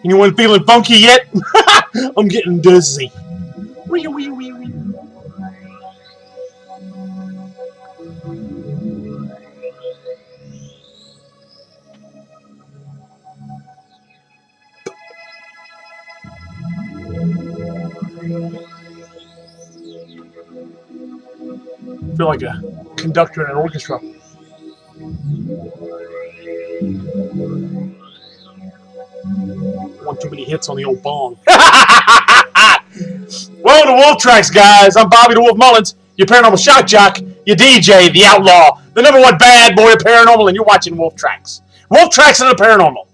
Anyone feeling funky yet? I'm getting dizzy. Wee, wee, wee, wee. I feel like a conductor in an orchestra. One too many hits on the old bong. Welcome to Wolf Tracks, guys. I'm Bobby the Wolf Mullins, your paranormal shock jock, your DJ, the outlaw, the #1 bad boy of paranormal, and you're watching Wolf Tracks. Wolf Tracks and the paranormal.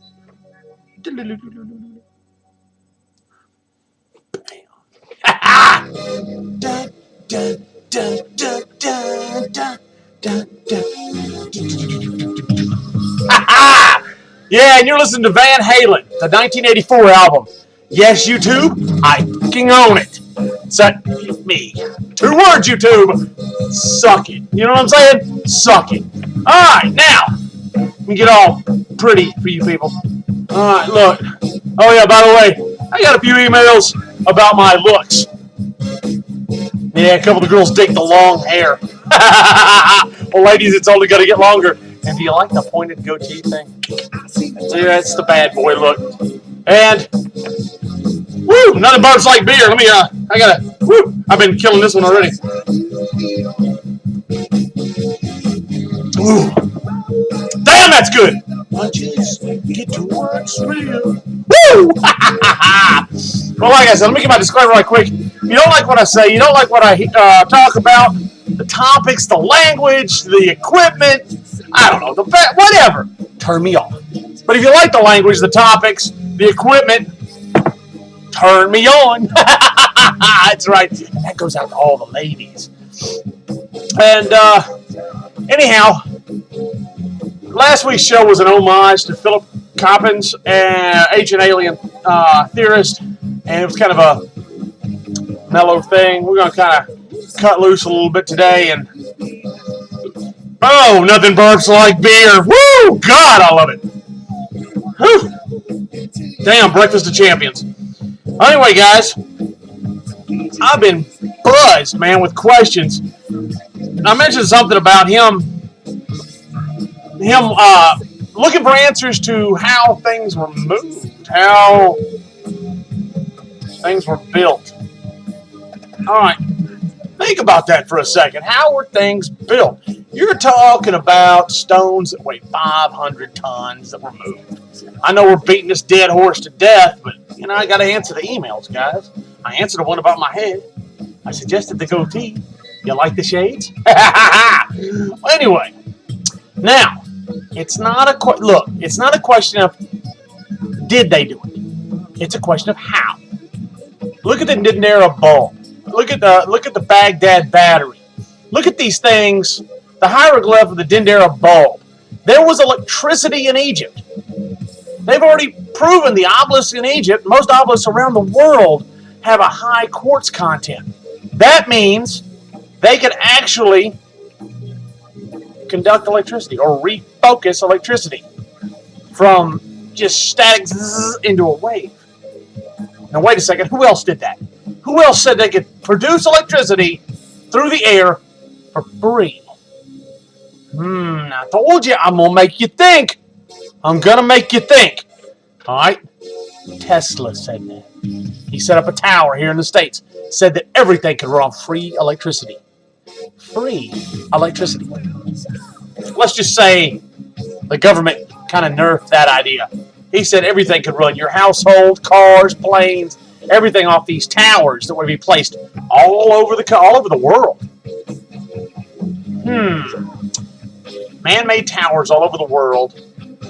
Yeah, and you're listening to Van Halen, the 1984 album. Yes, YouTube, I fucking own it. Suck me. 2 words, YouTube. Suck it. You know what I'm saying? Suck it. Alright, now, we get all pretty for you people. Alright, look. Oh yeah, by the way, I got a few emails about my looks. Yeah, a couple of the girls dig the long hair. Well, ladies, it's only going to get longer. And do you like the pointed goatee thing? Yeah, it's the bad boy look. And, woo, nothing burns like beer. Let me, I gotta, woo, I've been killing this one already. Ooh. Damn, that's good. I just get to work's real. Woo! Well, like I said, let me get my disclaimer right quick. If you don't like what I say, you don't like what I talk about, the topics, the language, the equipment, I don't know, whatever, turn me off. But if you like the language, the topics, the equipment, turn me on. That's right. That goes out to all the ladies. And anyhow, last week's show was an homage to Philip Coppens, an ancient alien theorist, and it was kind of a mellow thing. We're going to kind of cut loose a little bit today, and oh, nothing burps like beer. Woo! God, I love it. Whew. Damn, breakfast of champions. Anyway, guys, I've been buzzed, man, with questions. I mentioned something about him looking for answers to how things were moved, how things were built. All right, think about that for a second. How were things built? You're talking about stones that weigh 500 tons that were moved. I know we're beating this dead horse to death, but, you know, I got to answer the emails, guys. I answered the one about my head. I suggested the goatee. You like the shades? Well, anyway, now, it's not a question of did they do it. It's a question of how. Look at the Dendera bulb. Look at the Baghdad battery. Look at these things. The hieroglyph of the Dendera bulb. There was electricity in Egypt. They've already proven the obelisks in Egypt, most obelisks around the world, have a high quartz content. That means they could actually conduct electricity or refocus electricity from just static zzz into a wave. Now, wait a second. Who else did that? Who else said they could produce electricity through the air for free? I told you I'm going to make you think. I'm going to make you think. All right? Tesla said that. He set up a tower here in the States. Said that everything could run on free electricity. Free electricity. Let's just say the government kind of nerfed that idea. He said everything could run. Your household, cars, planes, everything off these towers that would be placed all over the world. Man-made towers all over the world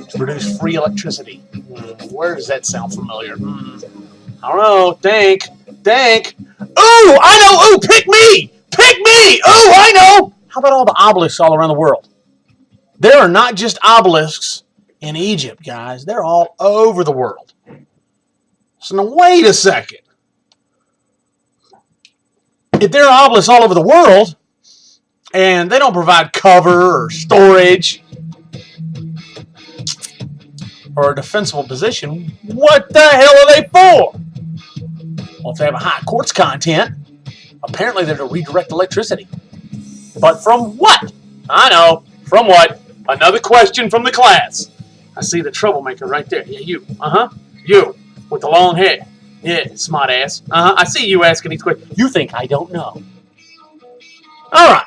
to produce free electricity. Where does that sound familiar? I don't know. Think. Ooh, I know. Ooh, pick me. Ooh, I know. How about all the obelisks all around the world? There are not just obelisks in Egypt, guys. They're all over the world. So now, wait a second. if there are obelisks all over the world and they don't provide cover or storage or a defensible position, what the hell are they for? Well, if they have a high quartz content, apparently they're to redirect electricity. But from what? I know. From what? Another question from the class. I see the troublemaker right there. Yeah, you. You. With the long hair. Yeah, smart ass. I see you asking these questions. You think I don't know. Alright.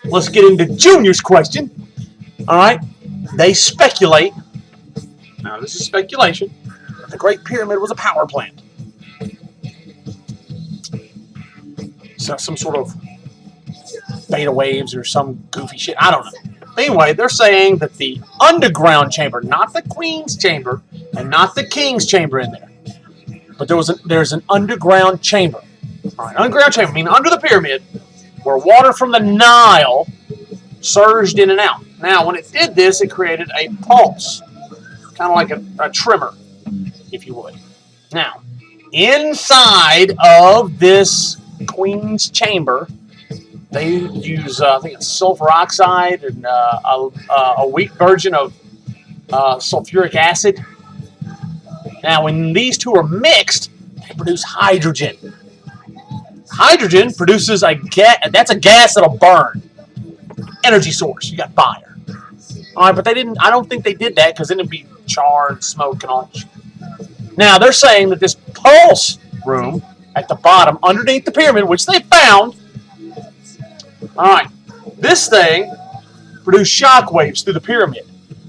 Let's get into Junior's question. Alright. They speculate. Now, this is speculation. The Great Pyramid was a power plant. So some sort of beta waves or some goofy shit. I don't know. Anyway, they're saying that the underground chamber, not the Queen's chamber and not the King's chamber in there, but there's an underground chamber. All right, underground chamber, meaning under the pyramid, where water from the Nile surged in and out. Now, when it did this, it created a pulse, kind of like a tremor, if you would. Now, inside of this Queen's chamber, they use, I think it's sulfur oxide and a weak version of sulfuric acid. Now, when these two are mixed, they produce hydrogen. Hydrogen produces a gas. That's a gas that'll burn. Energy source. You got fire. All right, but they didn't. I don't think they did that because then it'd be charred, smoke, and all that shit. Now they're saying that this pulse room at the bottom, underneath the pyramid, which they found. All right, this thing produced shock waves through the pyramid,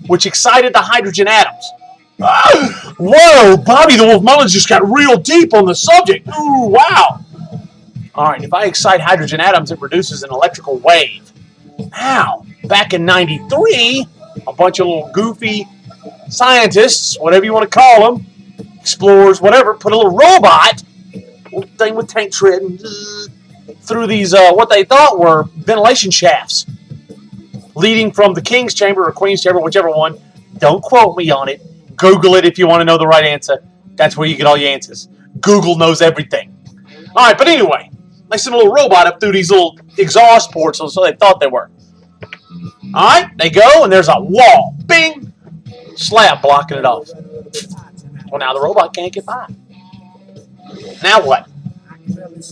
which excited the hydrogen atoms. Whoa, Bobby the Wolf Mullins just got real deep on the subject. Ooh, wow. All right, if I excite hydrogen atoms, it produces an electrical wave. Now, back in '93, a bunch of little goofy scientists, whatever you want to call them, explorers, whatever, put a little robot, little thing with tank tread, through these, what they thought were ventilation shafts, leading from the King's chamber or Queen's chamber, whichever one. Don't quote me on it. Google it if you want to know the right answer. That's where you get all your answers. Google knows everything. All right, but anyway, they sent a little robot up through these little exhaust ports, so they thought they were. All right, they go, and there's a wall. Bing! Slab blocking it off. Well, now the robot can't get by. Now what?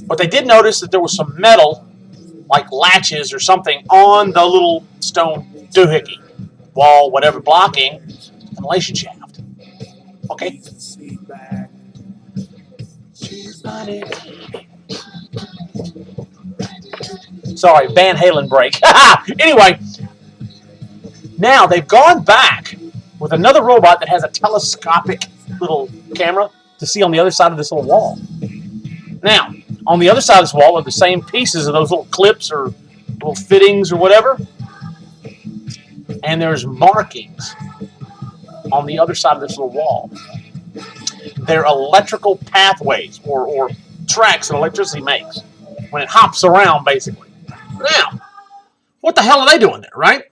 But they did notice that there was some metal, like latches or something, on the little stone doohickey, wall, whatever, blocking the ventilation shaft. Okay? Sorry, Van Halen break. Anyway, now they've gone back with another robot that has a telescopic little camera to see on the other side of this little wall. Now, on the other side of this wall are the same pieces of those little clips or little fittings or whatever. And there's markings on the other side of this little wall. They're electrical pathways or tracks that electricity makes when it hops around, basically. Now, what the hell are they doing there, right?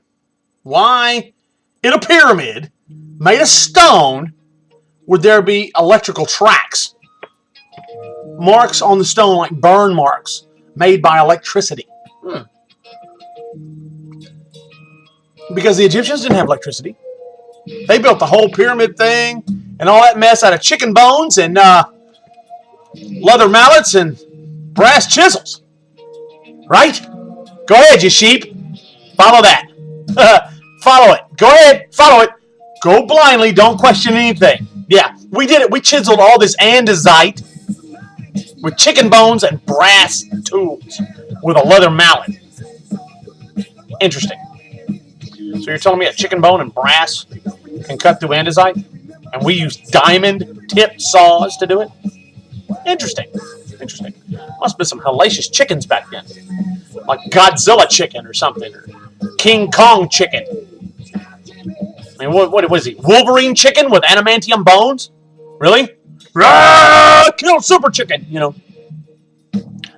Why, in a pyramid made of stone, would there be electrical tracks? Marks on the stone like burn marks made by electricity. Because the Egyptians didn't have electricity. They built the whole pyramid thing and all that mess out of chicken bones and leather mallets and brass chisels. Right? Go ahead, you sheep. Follow that. Follow it. Go ahead. Follow it. Go blindly. Don't question anything. Yeah, we did it. We chiseled all this andesite with chicken bones and brass tools with a leather mallet. Interesting. So you're telling me a chicken bone and brass can cut through andesite? And we use diamond-tipped saws to do it? Interesting. Interesting. Must have been some hellacious chickens back then. Like Godzilla chicken or something. Or King Kong chicken. I mean, what is he? Wolverine chicken with adamantium bones? Really? Kill Super Chicken, you know.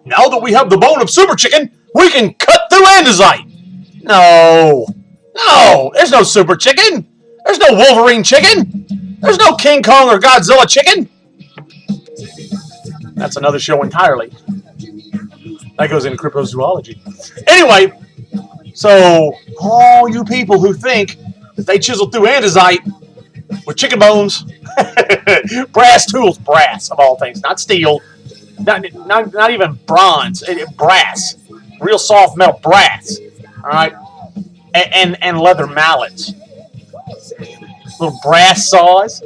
Now that we have the bone of Super Chicken, we can cut through andesite. No. No, there's no Super Chicken. There's no Wolverine chicken. There's no King Kong or Godzilla chicken. That's another show entirely. That goes into cryptozoology. Anyway, so all you people who think that they chiseled through andesite with chicken bones, brass tools, brass of all things, not steel, not even bronze, brass, real soft metal brass, all right, and leather mallets, little brass saws.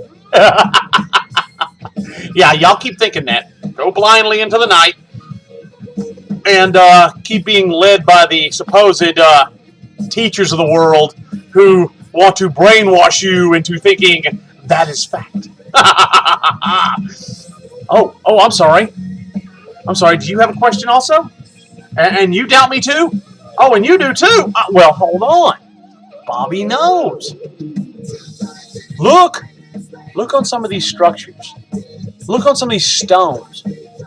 Yeah, y'all keep thinking that. Go blindly into the night and keep being led by the supposed teachers of the world who want to brainwash you into thinking that is fact. Oh, I'm sorry. I'm sorry. Do you have a question also? And you doubt me too? Oh, and you do too? Well, hold on. Bobby knows. Look on some of these structures. Look on some of these stones.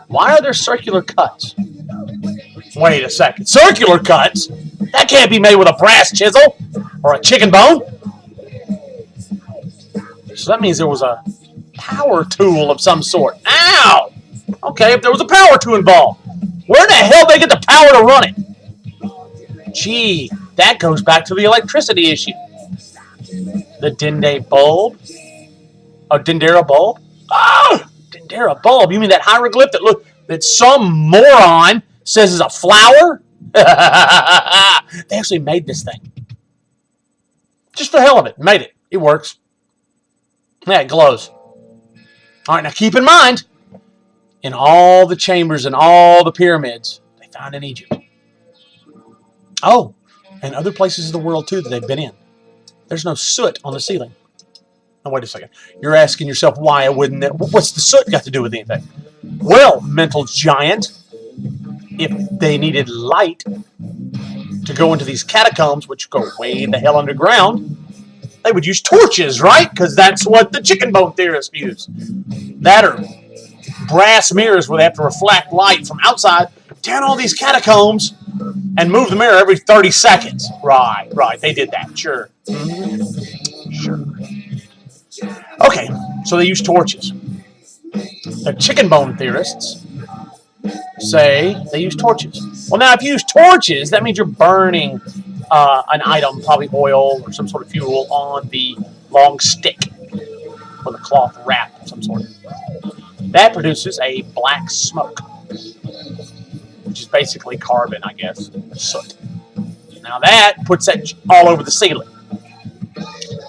Why are there circular cuts? Wait a second. Circular cuts? That can't be made with a brass chisel or a chicken bone. So that means there was a power tool of some sort. Ow! Okay, if there was a power tool involved, where the hell did they get the power to run it? Gee, that goes back to the electricity issue. The Dende bulb? A Dendera bulb? Oh, Dendera bulb. You mean that hieroglyph that some moron says is a flower? They actually made this thing. Just for the hell of it. Made it. It works. Yeah, it glows. All right, now keep in mind, in all the chambers and all the pyramids they found in Egypt. Oh, and other places of the world too that they've been in. There's no soot on the ceiling. Now, wait a second. You're asking yourself why wouldn't it? What's the soot got to do with anything? Well, mental giant, if they needed light to go into these catacombs, which go way the hell underground, they would use torches, right? Because that's what the chicken bone theorists use. That or brass mirrors where they have to reflect light from outside down all these catacombs and move the mirror every 30 seconds. Right. They did that. Sure. Sure. Okay, so they use torches. The chicken bone theorists say they use torches. Well, now, if you use torches, that means you're burning an item, probably oil or some sort of fuel, on the long stick with a cloth wrap of some sort. That produces a black smoke, which is basically carbon, I guess, soot. Now that puts that all over the ceiling.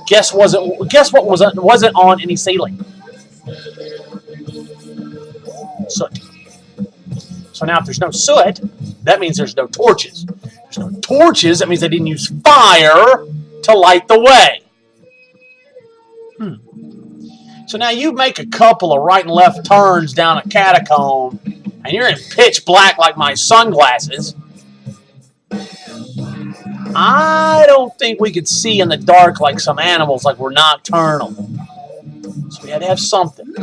Guess what wasn't on any ceiling? Soot. So now if there's no soot, that means there's no torches. There's no torches, that means they didn't use fire to light the way. So now you make a couple of right and left turns down a catacomb, and you're in pitch black like my sunglasses. I don't think we could see in the dark like some animals, like we're nocturnal. So we had to have something.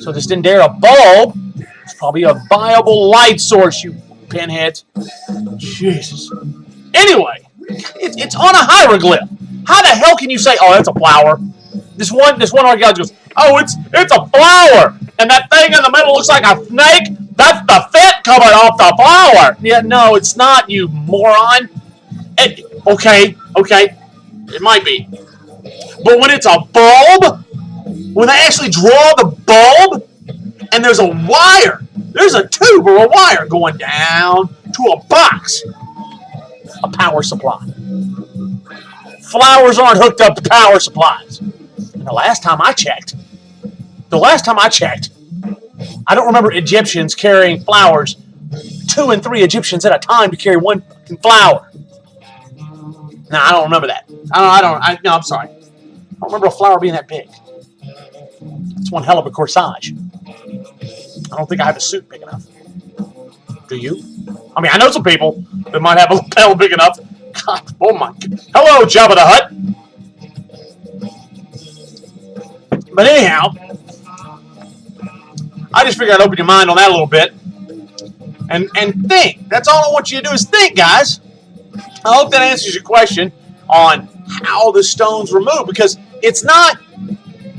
So this Dendera bulb is probably a viable light source, you pinheads. Jesus. Anyway, it's on a hieroglyph. How the hell can you say, oh, that's a flower? This one archaeologist goes, oh, it's a flower. And that thing in the middle looks like a snake. That's the fit coming off the flower. Yeah, no, it's not, you moron. Okay, it might be. But when it's a bulb, when they actually draw the bulb, and there's a wire, there's a tube or a wire going down to a box, a power supply. Flowers aren't hooked up to power supplies. And the last time I checked, I don't remember Egyptians carrying flowers, 2 and 3 Egyptians at a time to carry one flower. No, I don't remember that. I'm sorry. I don't remember a flower being that big. It's one hell of a corsage. I don't think I have a suit big enough. Do you? I mean, I know some people that might have a lapel big enough. God, oh my God. Hello, Jabba the Hutt. But anyhow, I just figured I'd open your mind on that a little bit. And think. That's all I want you to do is think, guys. I hope that answers your question on how the stones were moved, because it's not,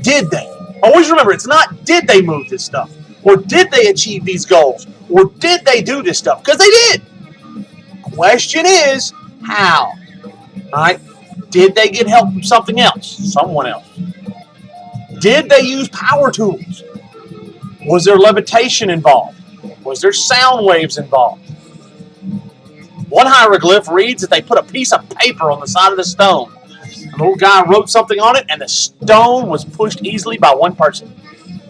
did they? Always remember, it's not, did they move this stuff? Or did they achieve these goals? Or did they do this stuff? Because they did. question is, how? All right? Did they get help from something else? Someone else? Did they use power tools? Was there levitation involved? Was there sound waves involved? One hieroglyph reads that they put a piece of paper on the side of the stone. An little guy wrote something on it, and the stone was pushed easily by one person.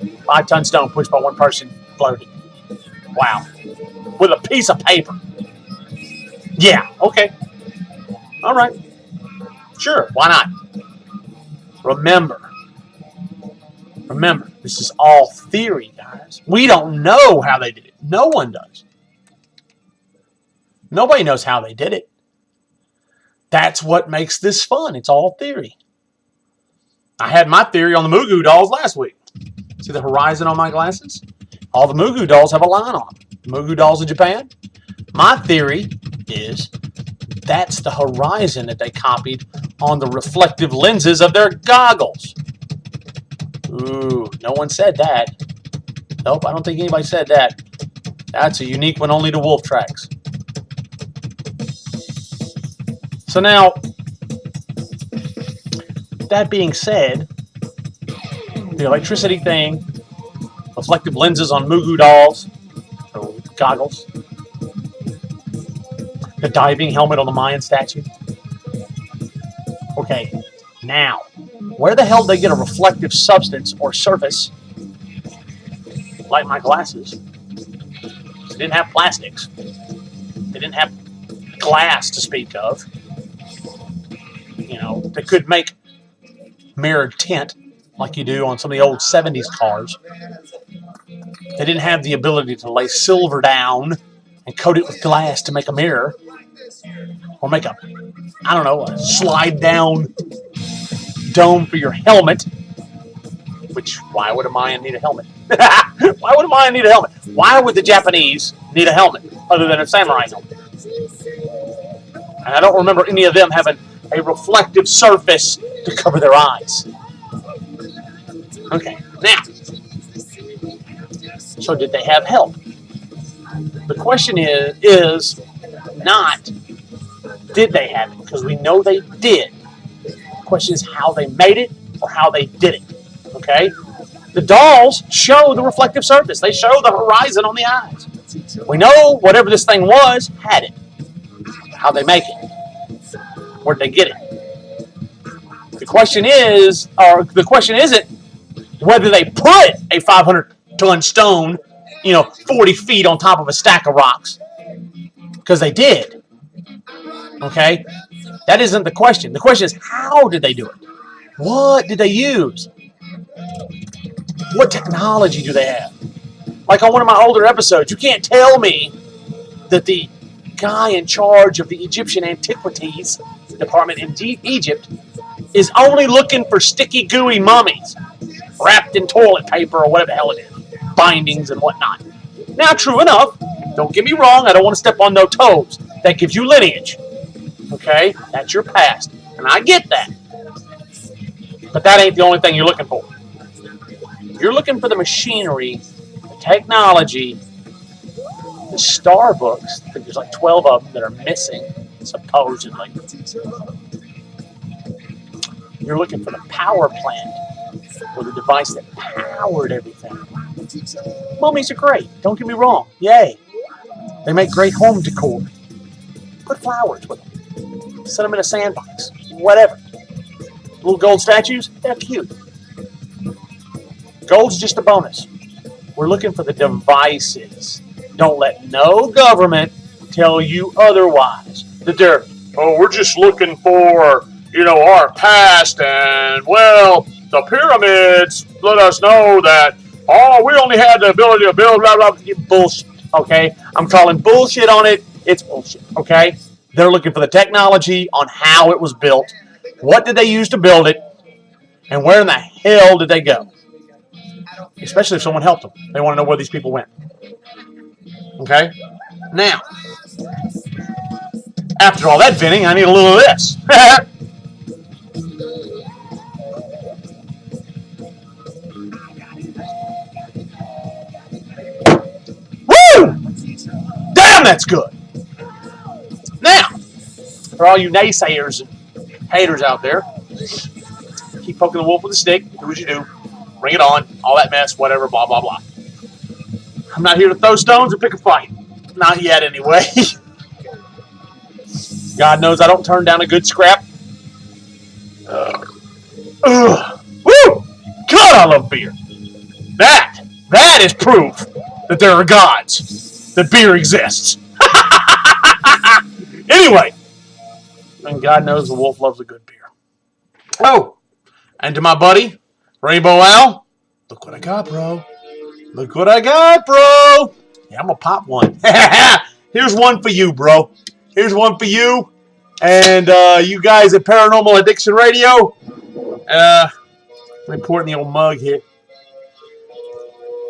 5-ton stone pushed by one person, floated. Wow. With a piece of paper. Yeah, okay. All right. Sure, why not? Remember, this is all theory, guys. We don't know how they did it. No one does. Nobody knows how they did it. That's what makes this fun. It's all theory. I had my theory on the Moo Goo dolls last week. See the horizon on my glasses? All the Moo Goo dolls have a line on them. Moo Goo dolls in Japan. My theory is that's the horizon that they copied on the reflective lenses of their goggles. Ooh, no one said that. Nope, I don't think anybody said that. That's a unique one only to Wolf Tracks. So now, that being said, the electricity thing, reflective lenses on Moo Goo dolls, or goggles, the diving helmet on the Mayan statue. Okay, now, where the hell did they get a reflective substance or surface, like my glasses? They didn't have plastics. They didn't have glass to speak of. You know, they could make mirrored tint like you do on some of the old 70s cars. They didn't have the ability to lay silver down and coat it with glass to make a mirror. Or make a, I don't know, a slide down dome for your helmet. Which, why would a Mayan need a helmet? Why would a Mayan need a helmet? Why would the Japanese need a helmet other than a samurai helmet? And I don't remember any of them having a reflective surface to cover their eyes. Okay, now, so did they have help? The question is not did they have it, because we know they did. The question is how they made it or how they did it. Okay? The dolls show the reflective surface. They show the horizon on the eyes. We know whatever this thing was had it. How they make it. Where'd they get it? The question is, or the question isn't whether they put a 500-ton stone, 40 feet on top of a stack of rocks. Because they did. Okay? That isn't the question. The question is, how did they do it? What did they use? What technology do they have? Like on one of my older episodes, you can't tell me that the guy in charge of the Egyptian Antiquities Department in Egypt is only looking for sticky, gooey mummies wrapped in toilet paper or whatever the hell it is, bindings and whatnot. Now, true enough, don't get me wrong, I don't want to step on no toes. That gives you lineage. Okay? That's your past. And I get that. But that ain't the only thing you're looking for. You're looking for the machinery, the technology, the star books. I think there's like 12 of them that are missing, supposedly. You're looking for the power plant or the device that powered everything. Mummies are great. Don't get me wrong. Yay. They make great home decor. Put flowers with them. Set them in a sandbox. Whatever. Little gold statues, they're cute. Gold's just a bonus. We're looking for the devices. Don't let no government tell you otherwise. That we're just looking for, our past, and, the pyramids let us know that, we only had the ability to build, blah, blah, blah. Bullshit, okay? I'm calling bullshit on it. It's bullshit, okay? They're looking for the technology on how it was built. What did they use to build it? And where in the hell did they go? Especially if someone helped them. They want to know where these people went. Okay? Now, after all that venting, I need a little of this. Woo! Damn, that's good. For all you naysayers and haters out there, keep poking the wolf with a stick. Do what you do. Bring it on. All that mess, whatever, blah, blah, blah. I'm not here to throw stones or pick a fight. Not yet, anyway. God knows I don't turn down a good scrap. Woo! God, I love beer. That is proof that there are gods, that beer exists. Anyway, and God knows the wolf loves a good beer. Oh, and to my buddy, Rainbow Al, look what I got, bro. Look what I got, bro. Yeah, I'm going to pop one. Here's one for you, bro. Here's one for you. And you guys at Paranormal Addiction Radio. Let me pour it in the old mug here.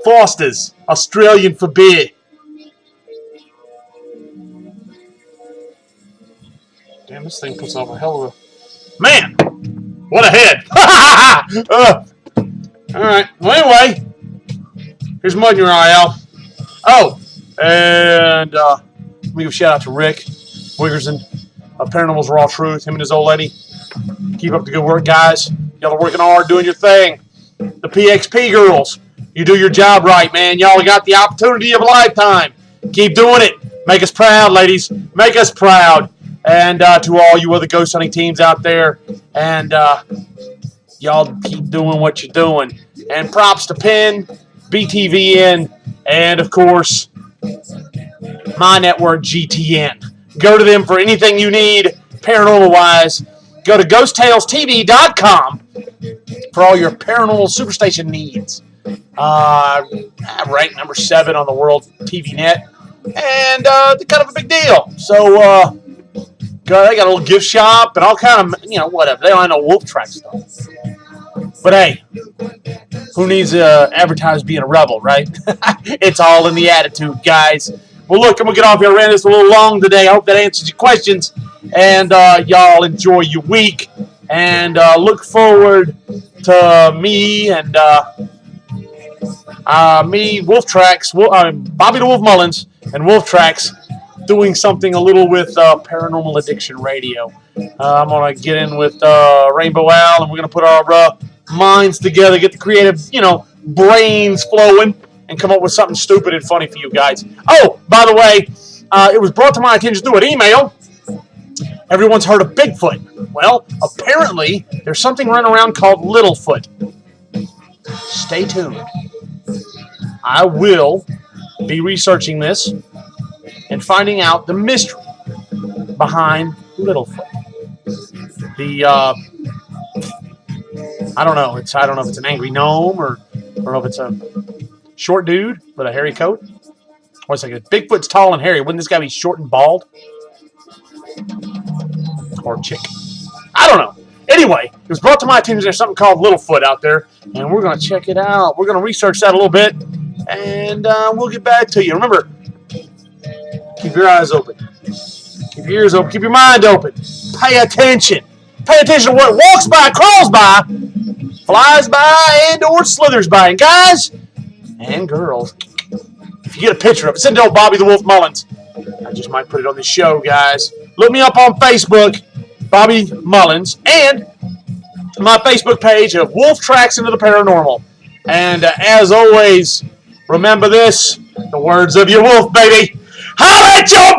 Foster's, Australian for beer. Damn, this thing puts off a hell of a... Man! What a head! Alright, well anyway. Here's mud in your eye, Al. Oh, and let me give a shout out to Rick Wiggerson of Paranormal's Raw Truth. Him and his old lady. Keep up the good work, guys. Y'all are working hard, doing your thing. The PXP girls, you do your job right, man. Y'all got the opportunity of a lifetime. Keep doing it. Make us proud, ladies. Make us proud. And to all you other ghost hunting teams out there, and y'all keep doing what you're doing. And props to Penn, BTVN, and of course, my network, GTN. Go to them for anything you need, paranormal-wise. Go to GhostTalesTV.com for all your paranormal superstation needs. Ranked number 7 on the World TV Net, and kind of a big deal. So, they got a little gift shop and all kind of, whatever. They don't have no Wolf Track stuff. But hey, who needs to advertise being a rebel, right? It's all in the attitude, guys. Well, look, I'm going to get off here. I ran this a little long today. I hope that answers your questions. And y'all enjoy your week. And look forward to me and Wolf Tracks, Bobby the Wolf Mullins, and Wolf Tracks doing something a little with Paranormal Addiction Radio. I'm going to get in with Rainbow Al, and we're going to put our minds together, get the creative, brains flowing, and come up with something stupid and funny for you guys. Oh, by the way, it was brought to my attention through an email. Everyone's heard of Bigfoot. Well, apparently, there's something running around called Littlefoot. Stay tuned. I will be researching this and finding out the mystery behind Littlefoot. I don't know if it's an angry gnome or if it's a short dude with a hairy coat. Wait a second. Bigfoot's tall and hairy. Wouldn't this guy be short and bald? Or chick? I don't know. Anyway, it was brought to my attention there's something called Littlefoot out there, and we're going to check it out. We're going to research that a little bit, and we'll get back to you. Remember, keep your eyes open. Keep your ears open. Keep your mind open. Pay attention. Pay attention to what walks by, crawls by, flies by, and or slithers by. And guys and girls, if you get a picture of it, send it to Bobby the Wolf Mullins. I just might put it on the show, guys. Look me up on Facebook, Bobby Mullins, and my Facebook page of Wolf Tracks into the Paranormal. And as always, remember this, the words of your wolf, baby. Holla at your